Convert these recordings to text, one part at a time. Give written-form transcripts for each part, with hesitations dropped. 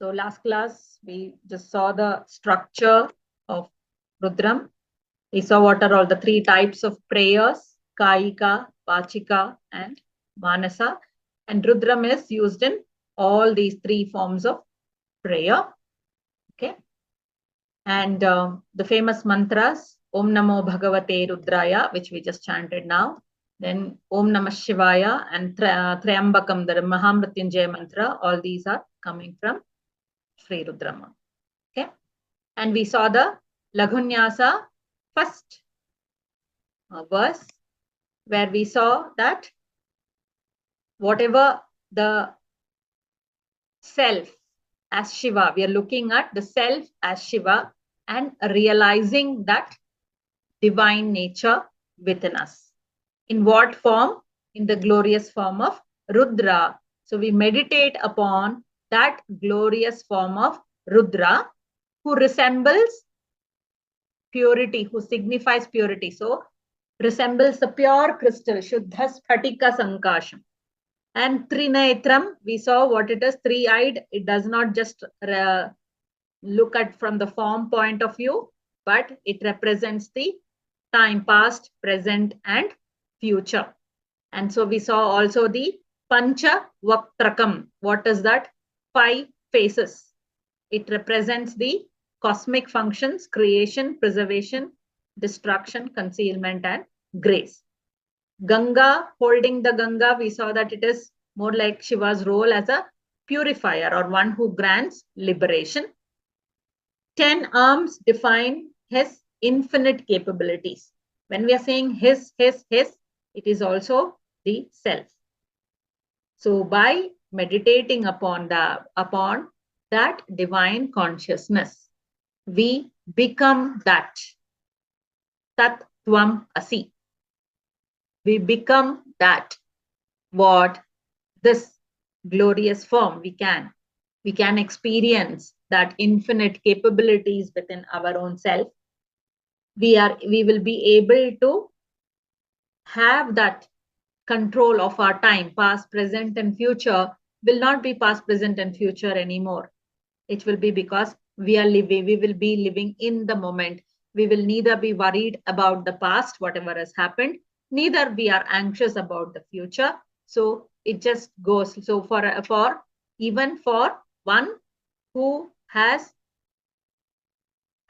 So last class, we just saw the structure of Rudram. We saw what are all the three types of prayers, Kaika, Vachika, and Manasa. And Rudram is used in all these three forms of prayer. Okay. And the famous mantras, Om Namo Bhagavate Rudraya, which we just chanted now. Then Om Namah Shivaya and Triambakam, the Mahamrityunjaya mantra. All these are coming from Sri Rudrama. Okay. And we saw the Laghunyasah first verse, where we saw that whatever the self as Shiva, we are looking at the self as Shiva and realizing that divine nature within us. In what form? In the glorious form of Rudra. So we meditate upon that glorious form of Rudra, who resembles purity, who signifies purity. So resembles the pure crystal, Shuddha Sphatika Sankasham. And Trinetram, we saw what it is, three-eyed. It does not just look at from the form point of view, but it represents the time, past, present, and future. And so we saw also the Pancha Vaktrakam. What is that? 5 faces. It represents the cosmic functions, creation, preservation, destruction, concealment, and grace. Ganga, holding the Ganga, we saw that it is more like Shiva's role as a purifier or one who grants liberation. 10 arms define his infinite capabilities. When we are saying his, it is also the self. So by meditating upon that divine consciousness, we become that. Tat Tvam Asi. We become that. What? This glorious form we can experience that infinite capabilities within our own self. We will be able to have that control of our time, past, present, and future. Will not be past, present, and future anymore. It will be because we will be living in the moment. We will neither be worried about the past, whatever has happened, neither we are anxious about the future. So it just goes. So for even for one who has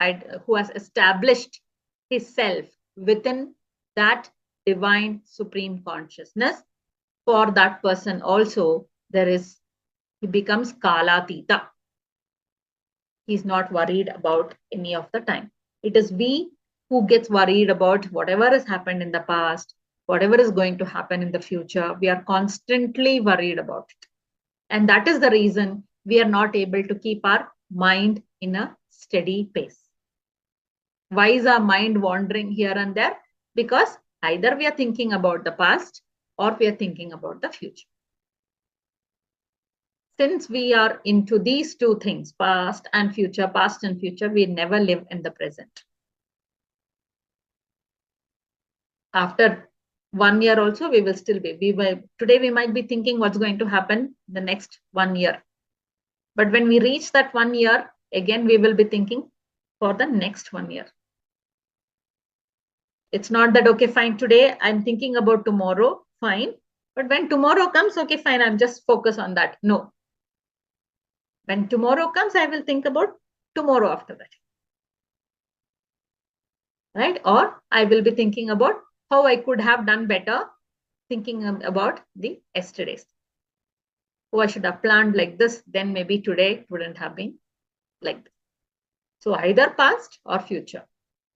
established his self within that divine supreme consciousness, for that person also he becomes kalatita. He's not worried about any of the time. It is we who gets worried about whatever has happened in the past, whatever is going to happen in the future. We are constantly worried about it. And that is the reason we are not able to keep our mind in a steady pace. Why is our mind wandering here and there? Because either we are thinking about the past or we are thinking about the future. Since we are into these two things, past and future, we never live in the present. After 1 year also, we will still be. Today we might be thinking what's going to happen the next 1 year. But when we reach that 1 year, again, we will be thinking for the next 1 year. It's not that, okay, fine, today I'm thinking about tomorrow, fine. But when tomorrow comes, okay, fine, I'm just focus on that. No. When tomorrow comes, I will think about tomorrow after that. Right? Or I will be thinking about how I could have done better, thinking about the yesterdays. Oh, I should have planned like this, then maybe today it wouldn't have been like this. So either past or future.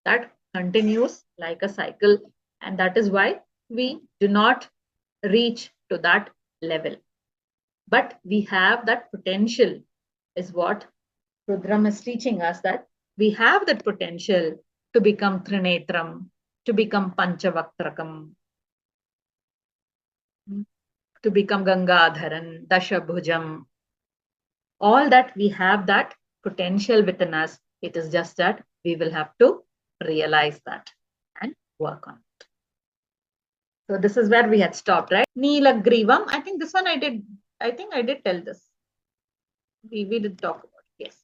That continues like a cycle. And that is why we do not reach to that level. But we have that potential, is what Rudram is teaching us, that we have that potential to become Trinetram, to become Panchavaktrakam, to become Gangadharan, Dashabhujam. All that we have that potential within us. It is just that we will have to realize that and work on it. So this is where we had stopped, right? Nilagrivam. I think this one I did tell this. we did talk about it. Yes.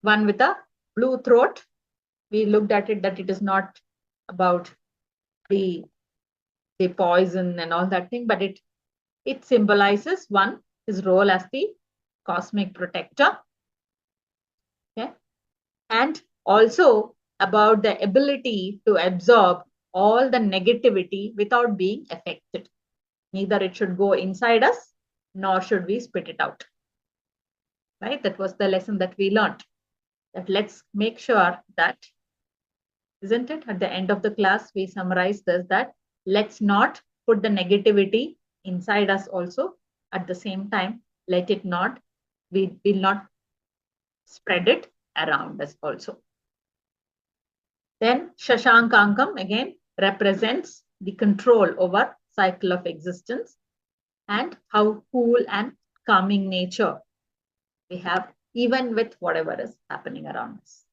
One with a blue throat. We looked at it that it is not about the poison and all that thing, but it symbolizes one, his role as the cosmic protector. Okay. And also about the ability to absorb all the negativity without being affected. Neither it should go inside us, nor should we spit it out. Right? That was the lesson that we learned. That let's make sure that, isn't it? At the end of the class, we summarize this, that let's not put the negativity inside us also. At the same time, let it not, we will not spread it around us also. Then Shashankankam again represents the control over cycle of existence and how cool and calming nature we have even with whatever is happening around us.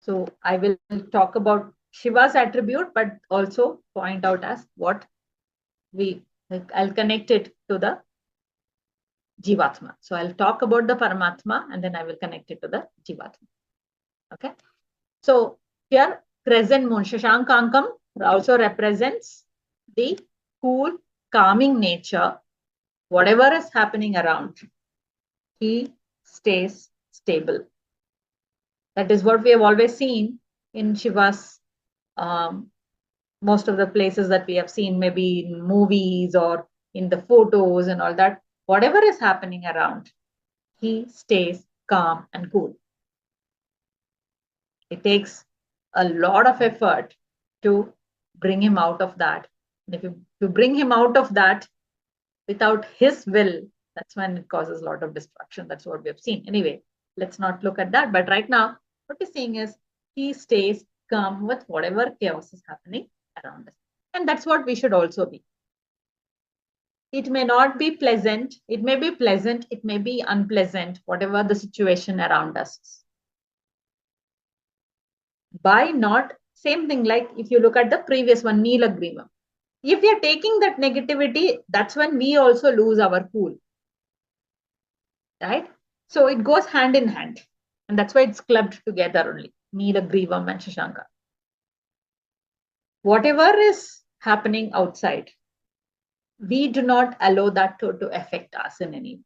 So I will talk about Shiva's attribute, but also point out as what I'll connect it to the Jivatma. So I'll talk about the Paramatma and then I will connect it to the Jivatma. Okay. So here, crescent moon, Shashankankam also represents the cool, calming nature. Whatever is happening around, he stays stable. That is what we have always seen in Shiva's most of the places that we have seen, maybe in movies or in the photos and all that. Whatever is happening around, he stays calm and cool. It takes a lot of effort to bring him out of that. And if you bring him out of that without his will, that's when it causes a lot of destruction. That's what we have seen. Anyway, let's not look at that. But right now, what we're seeing is he stays calm with whatever chaos is happening around us. And that's what we should also be. It may not be pleasant. It may be pleasant. It may be unpleasant, whatever the situation around us is. By not, same thing like if you look at the previous one, Neelagrivam. If we are taking that negativity, that's when we also lose our cool. Right? So it goes hand in hand. And that's why it's clubbed together only. Neelagrivam and Shashanka. Whatever is happening outside, we do not allow that to affect us in any way.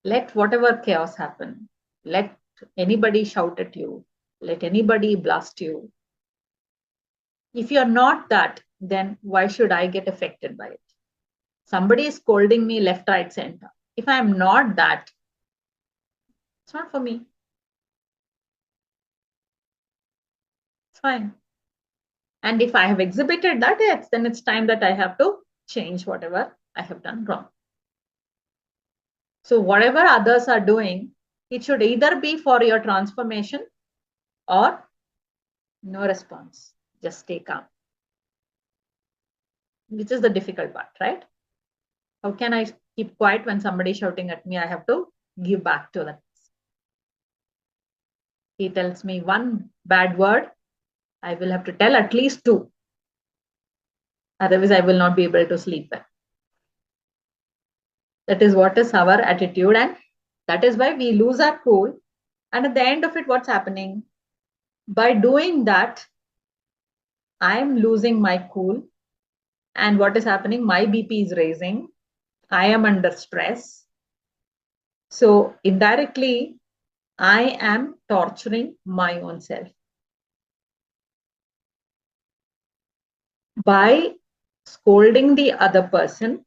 Let whatever chaos happen. Let anybody shout at you. Let anybody blast you. If you're not that, then why should I get affected by it? Somebody is scolding me left, right, center. If I'm not that, it's not for me. It's fine. And if I have exhibited that, yes, then it's time that I have to change whatever I have done wrong. So whatever others are doing, it should either be for your transformation or no response. Just stay calm. Which is the difficult part, right? How can I keep quiet when somebody is shouting at me? I have to give back to that. He tells me one bad word, I will have to tell at least two. Otherwise, I will not be able to sleep well. That is what is our attitude, and that is why we lose our cool. And at the end of it, what's happening? By doing that, I am losing my cool. And what is happening? My BP is raising. I am under stress. So indirectly, I am torturing my own self. By scolding the other person,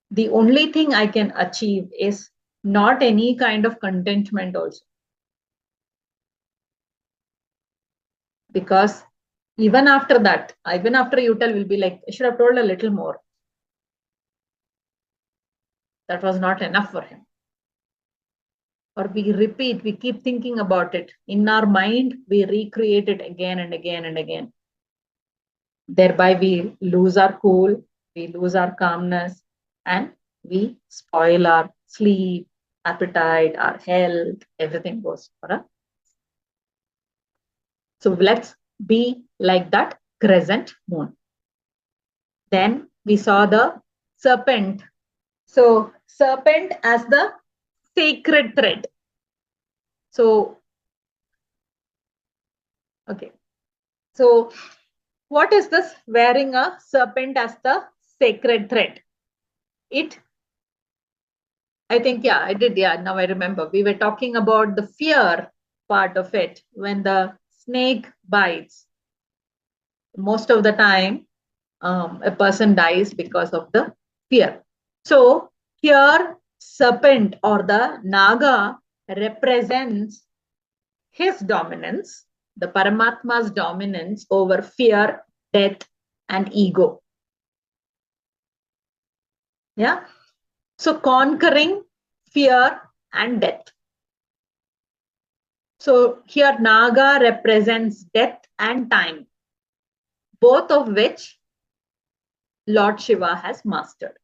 the only thing I can achieve is not any kind of contentment also. Because even after that, even after you tell, will be like, I should have told a little more. That was not enough for him. Or we repeat, we keep thinking about it. In our mind, we recreate it again and again and again. Thereby, we lose our cool, we lose our calmness, and we spoil our sleep, appetite, our health, everything goes for a. So let's be like that crescent moon. Then we saw the serpent So serpent as the sacred thread. So, okay. So what is this wearing a serpent as the sacred thread? It, I think, yeah, I did. Yeah, now I remember. We were talking about the fear part of it. When the snake bites, most of the time, a person dies because of the fear. So here, serpent or the naga represents his dominance, the Paramatma's dominance over fear, death, and ego. Yeah. So conquering fear and death. So here Naga represents death and time, both of which Lord Shiva has mastered.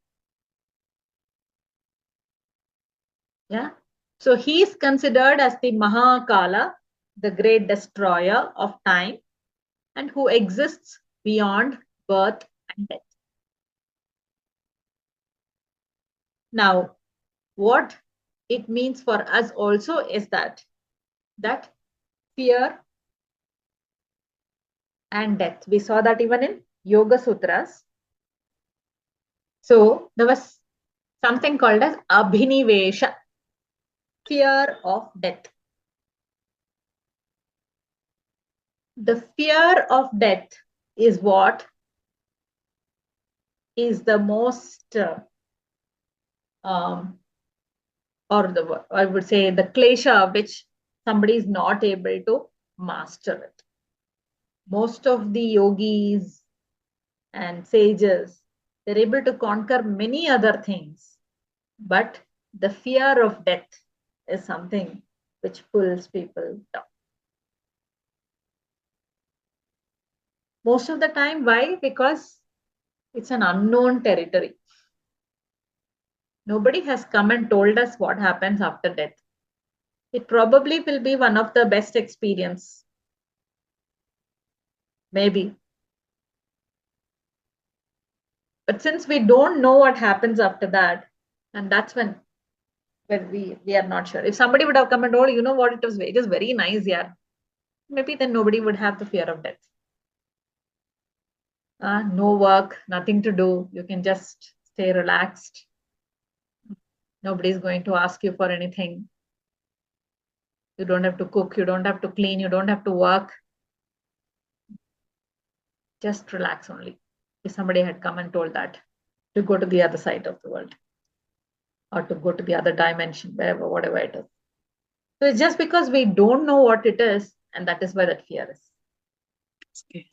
Yeah. So he is considered as the Mahakala, the great destroyer of time, and who exists beyond birth and death. Now, what it means for us also is that fear and death. We saw that even in Yoga Sutras. So there was something called as abhinivesha, fear of death. The fear of death is what is the most, or the, I would say, the klesha which somebody is not able to master it. Most of the yogis and sages, they're able to conquer many other things, but the fear of death is something which pulls people down. Most of the time, why? Because it's an unknown territory. Nobody has come and told us what happens after death. It probably will be one of the best experience. Maybe. But since we don't know what happens after that, and that's when we are not sure. If somebody would have come and told, you know what, it is very nice, yeah. Maybe then nobody would have the fear of death. No work, nothing to do. You can just stay relaxed. Nobody's going to ask you for anything. You don't have to cook, you don't have to clean, you don't have to work. Just relax only. If somebody had come and told that, to go to the other side of the world or to go to the other dimension, wherever, whatever it is. So it's just because we don't know what it is, and that is why that fear is. Okay.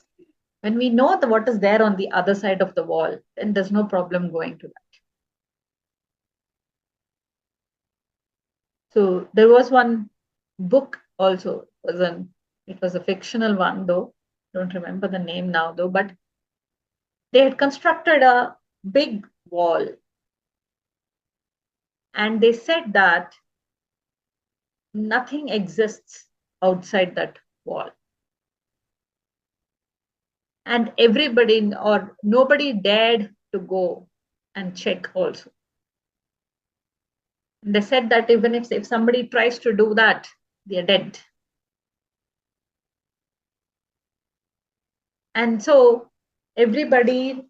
When we know what is there on the other side of the wall, then there's no problem going to that. So there was one book also. It was a fictional one though. Don't remember the name now though, but they had constructed a big wall. And they said that nothing exists outside that wall. And everybody or nobody dared to go and check also. And they said that even if somebody tries to do that, they're dead. And so everybody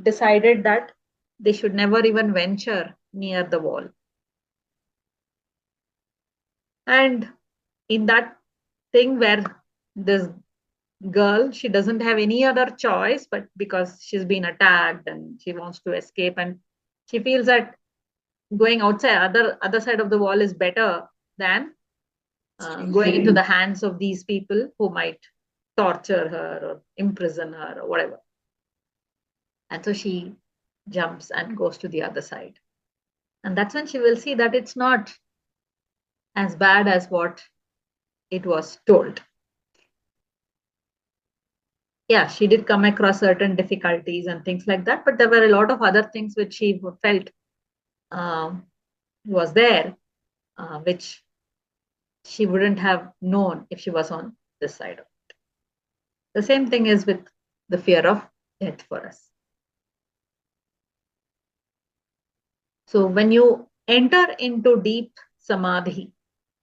decided that they should never even venture near the wall. And in that thing where this girl, she doesn't have any other choice, but because she's been attacked and she wants to escape, and she feels that going outside, other side of the wall is better than going into the hands of these people who might torture her or imprison her or whatever. And so she jumps and goes to the other side. And that's when she will see that it's not as bad as what it was told. Yeah, she did come across certain difficulties and things like that, but there were a lot of other things which she felt was there, which she wouldn't have known if she was on this side of it. The same thing is with the fear of death for us. So when you enter into deep samadhi,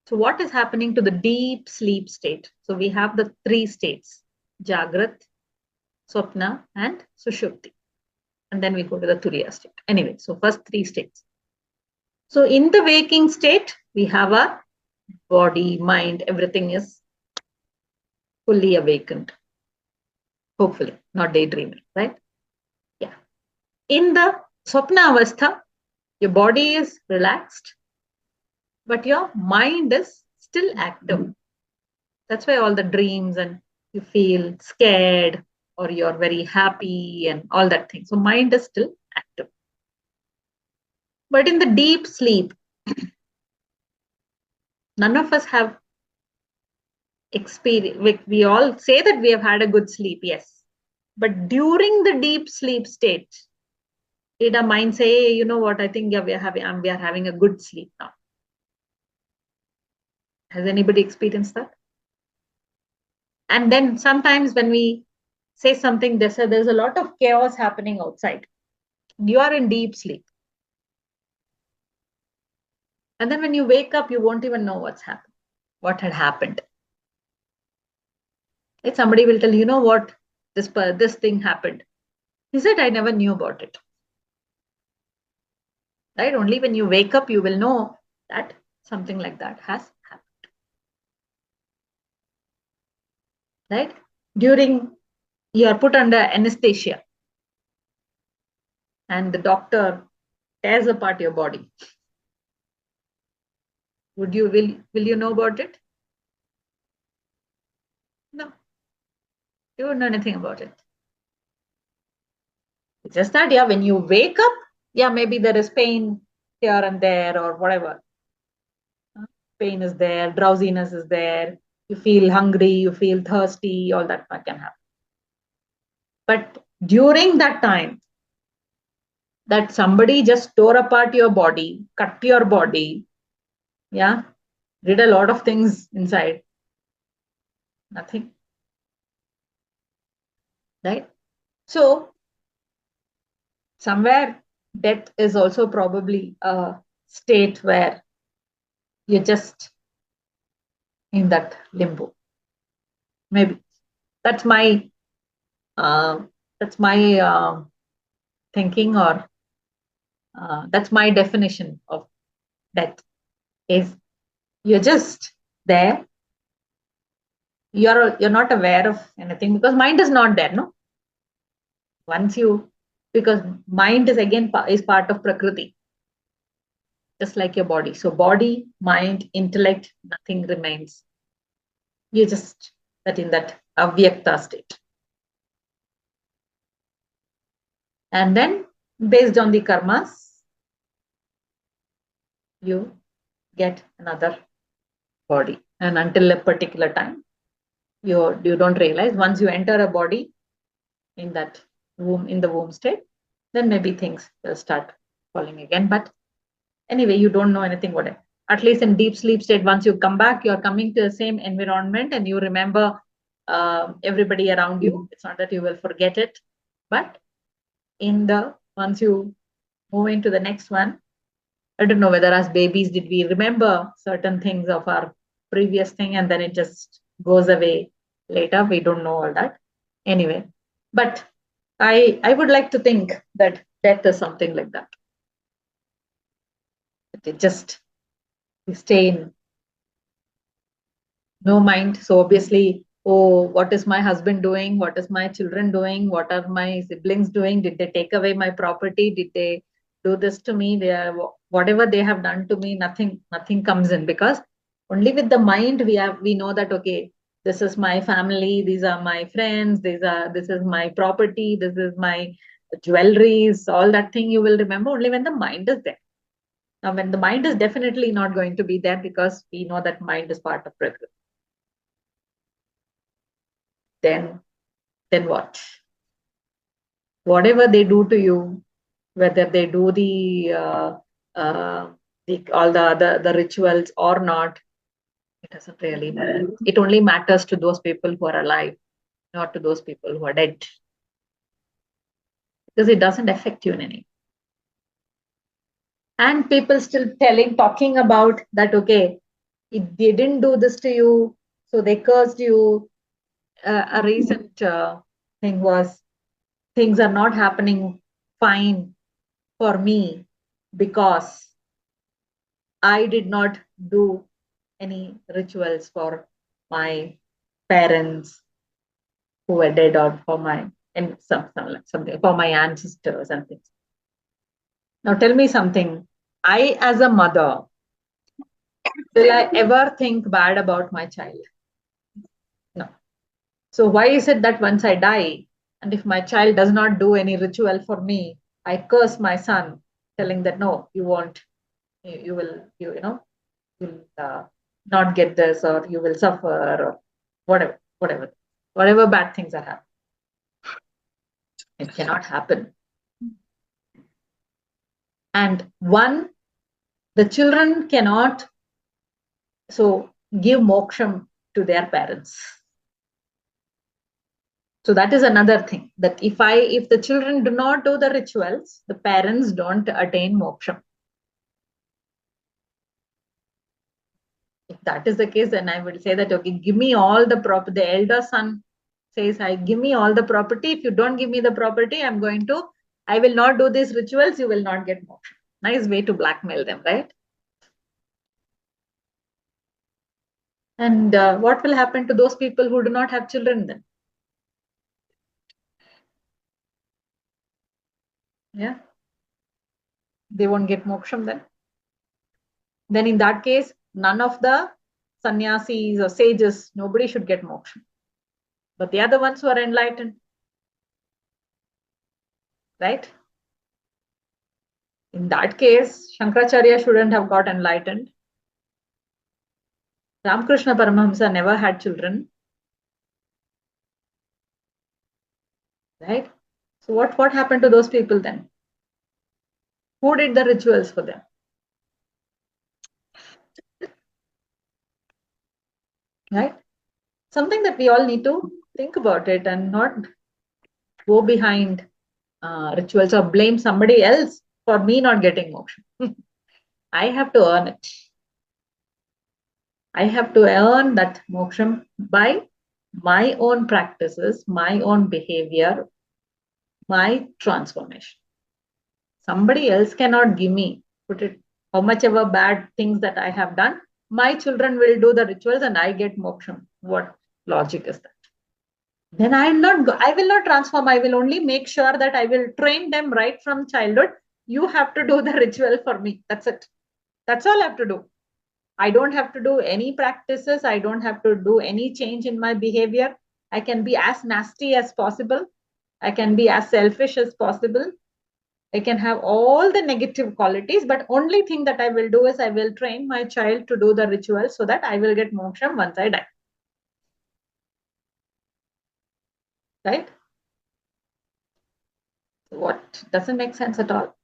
so what is happening to the deep sleep state? So we have the three states, Jagrat, Swapna, and Sushupti. And then we go to the Turiya state. Anyway, so first three states. So in the waking state, we have our body, mind, everything is fully awakened. Hopefully, not daydreaming, right? Yeah. In the Swapna Avastha, your body is relaxed, but your mind is still active. That's why all the dreams and you feel scared or you're very happy and all that thing. So mind is still active. But in the deep sleep, none of us have experience. We all say that we have had a good sleep, yes. But during the deep sleep state, did our mind say, hey, you know what, I think yeah, we are having a good sleep now. Has anybody experienced that? And then sometimes when we say something, there's a lot of chaos happening outside. You are in deep sleep. And then when you wake up, you won't even know what's happened, what had happened. Like somebody will tell you know what, this thing happened. He said, I never knew about it. Right? Only when you wake up, you will know that something like that has happened. Right? During you are put under anesthesia, and the doctor tears apart your body. Will you know about it? No, you won't know anything about it. It's just that, yeah, when you wake up, yeah, maybe there is pain here and there or whatever. Pain is there, drowsiness is there, you feel hungry, you feel thirsty, all that can happen. But during that time, that somebody just tore apart your body, cut your body, yeah, did a lot of things inside. Nothing. Right? So, somewhere death is also probably a state where you're just in that limbo. Maybe that's my uh, that's my thinking, or that's my definition of death. Is you're just there. You're not aware of anything because mind is not there. No, once you, because mind is again is part of prakriti, just like your body. So body, mind, intellect, nothing remains. You're just that in that avyakta state. And then based on the karmas, you get another body. And until a particular time, you don't realize. Once you enter a body in that womb, in the womb state, then maybe things will start falling again. But anyway, you don't know anything about it. At least in deep sleep state, once you come back, you're coming to the same environment and you remember everybody around you. It's not that you will forget it, but in the once you move into the next one, I don't know whether as babies did we remember certain things of our previous thing and then it just goes away later. We don't know all that. Anyway, but I would like to think that death is something like that. It just we stay in no mind. So obviously, oh, what is my husband doing? What is my children doing? What are my siblings doing? Did they take away my property? Did they do this to me? They are, whatever they have done to me, nothing comes in, because only with the mind we know that okay, this is my family, these are my friends, this is my property, this is my jewelries, all that thing you will remember only when the mind is there. Now, when the mind is definitely not going to be there, because we know that mind is part of prakriti. Then what? Whatever they do to you, whether they do uh, all the other the rituals or not, it doesn't really matter. It only matters to those people who are alive, not to those people who are dead, because it doesn't affect you in any. And people still talking about that, okay, they didn't do this to you, so they cursed you. A recent thing was, things are not happening fine for me because I did not do any rituals for my parents who were dead, or for my, and like something for my ancestors and things. Now tell me something. I, as a mother, will I ever think bad about my child? No. So why is it that once I die, and if my child does not do any ritual for me, I curse my son, telling that no, you won't, you will, you'll not get this, or you will suffer, or whatever bad things are happening. It cannot happen. And one, the children cannot so give moksham to their parents. So that is another thing, that if the children do not do the rituals, the parents don't attain moksham. If that is the case, then I would say that, okay, give me all the property. The elder son says, I give me all the property. If you don't give me the property, I will not do these rituals. You will not get moksha. Nice way to blackmail them, right? And what will happen to those people who do not have children then? Yeah, they won't get moksham then. Then in that case, none of the sannyasis or sages, nobody should get moksha. But they are the ones who are enlightened, right? In that case, Shankaracharya shouldn't have got enlightened. Ramakrishna Paramahamsa never had children, right? So what happened to those people then? Who did the rituals for them? Right? Something that we all need to think about it and not go behind rituals or blame somebody else for me not getting moksha. I have to earn it. I have to earn that moksha by my own practices, my own behavior, my transformation. Somebody else cannot give me, put it, how much ever bad things that I have done, my children will do the rituals and I get moksha. What logic is that? Then I will not transform. I will only make sure that I will train them right from childhood. You have to do the ritual for me. That's it. That's all I have to do. I don't have to do any practices. I don't have to do any change in my behavior. I can be as nasty as possible. I can be as selfish as possible. I can have all the negative qualities, but only thing that I will do is I will train my child to do the ritual so that I will get moksha once I die. Right? What doesn't make sense at all.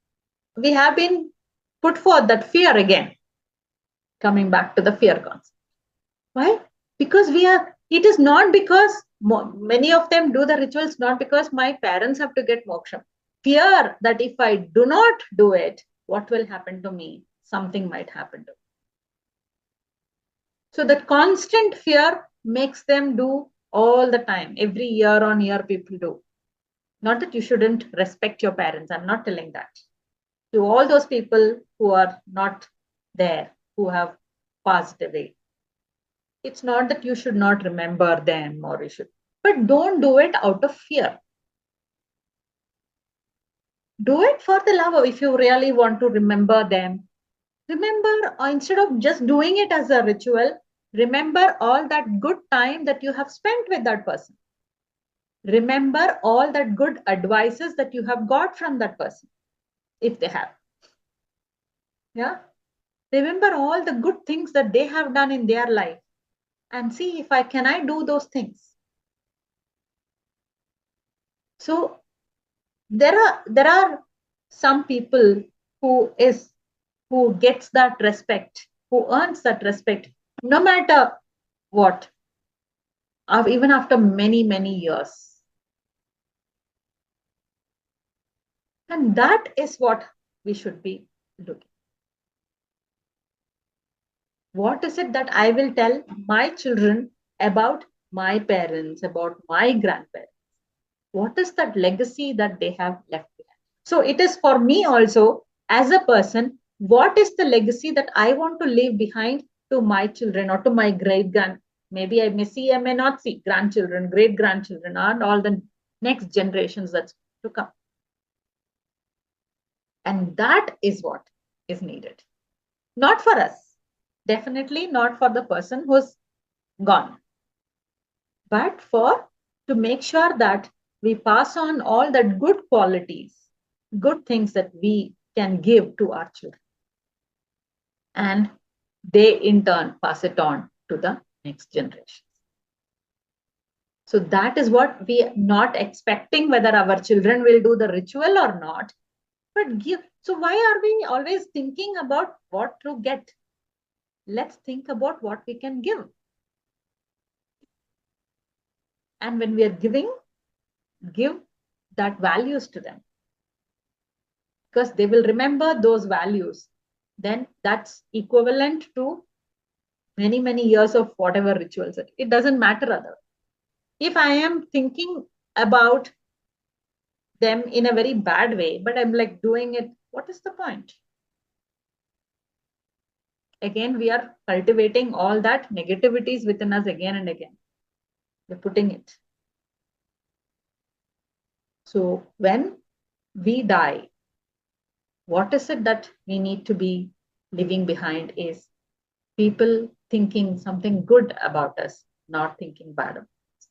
We have been put forth that fear again, coming back to the fear concept. Why? Because it is not because many of them do the rituals, not because my parents have to get moksha. Fear that if I do not do it, what will happen to me? Something might happen to me. So that constant fear makes them do all the time. Every year on year, people do. Not that you shouldn't respect your parents. I'm not telling that. To all those people who are not there, who have passed away, it's not that you should not remember them, or you should, but don't do it out of fear. Do it for the love of, if you really want to remember them. Remember, instead of just doing it as a ritual, remember all that good time that you have spent with that person. Remember all that good advices that you have got from that person, if they have. Yeah. Remember all the good things that they have done in their life, and see if I do those things. So there are some people who gets that respect, who earns that respect, no matter what, even after many years. And that is what we should be looking. What is it that I will tell my children about my parents, about my grandparents? What is that legacy that they have left behind? So it is for me also, as a person, what is the legacy that I want to leave behind to my children or to my great grand? Maybe I may see, I may not see grandchildren, great grandchildren, and all the next generations that's to come. And that is what is needed. Not for us, definitely not for the person who's gone, but for to make sure that we pass on all that good qualities, good things that we can give to our children, and they in turn pass it on to the next generation. So that is what we are not expecting, whether our children will do the ritual or not, but give. So why are we always thinking about what to get? Let's think about what we can give. And when we are giving, give that values to them, because they will remember those values. Then that's equivalent to many years of whatever rituals. It doesn't matter other. If I am thinking about them in a very bad way, but I'm like doing it, what is the point? Again, we are cultivating all that negativities within us again and again. We're putting it. So when we die, what is it that we need to be leaving behind is people thinking something good about us, not thinking bad about us.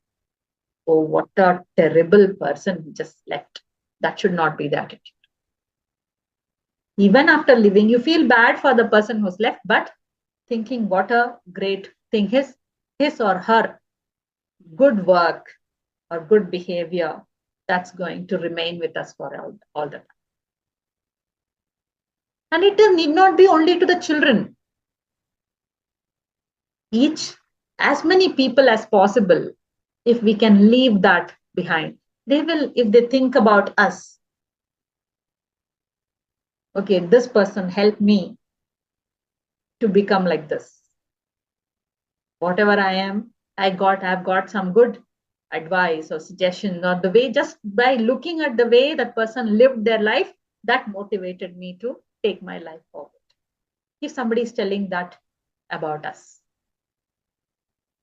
Oh, what a terrible person who just left. That should not be the attitude. Even after living, you feel bad for the person who's left, but thinking what a great thing his or her good work or good behavior, that's going to remain with us for all the time. And it need not be only to the children. Each, as many people as possible, if we can leave that behind, they will, if they think about us, okay, this person helped me to become like this. Whatever I am, I've got some good advice or suggestion, or the way, just by looking at the way that person lived their life, that motivated me to take my life forward. If somebody is telling that about us,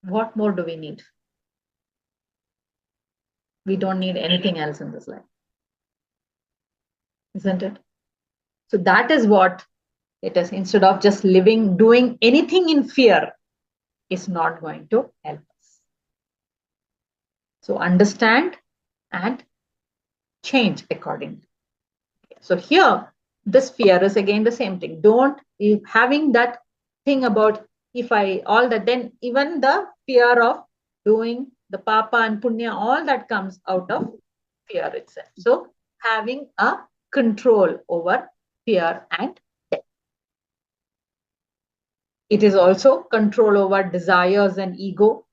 what more do we need? We don't need anything else in this life, isn't it? So that is what it is. Instead of just living, doing anything in fear, is not going to help us. So understand and change accordingly. So here, this fear is again the same thing. Don't, if having that thing about if I all that, then even the fear of doing the papa and punya, all that comes out of fear itself. So having a control over fear and death. It is also control over desires and ego.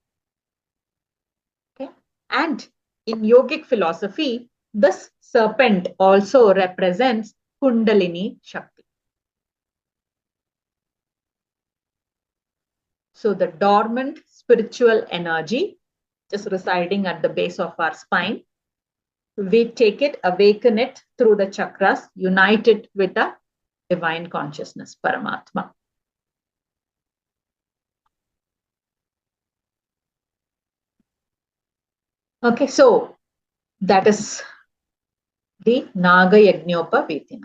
Okay. And in yogic philosophy, this serpent also represents Kundalini Shakti. So the dormant spiritual energy just residing at the base of our spine, we take it, awaken it through the chakras, unite it with the divine consciousness, Paramatma. Okay, so that is the Naga Yagnyopavetina.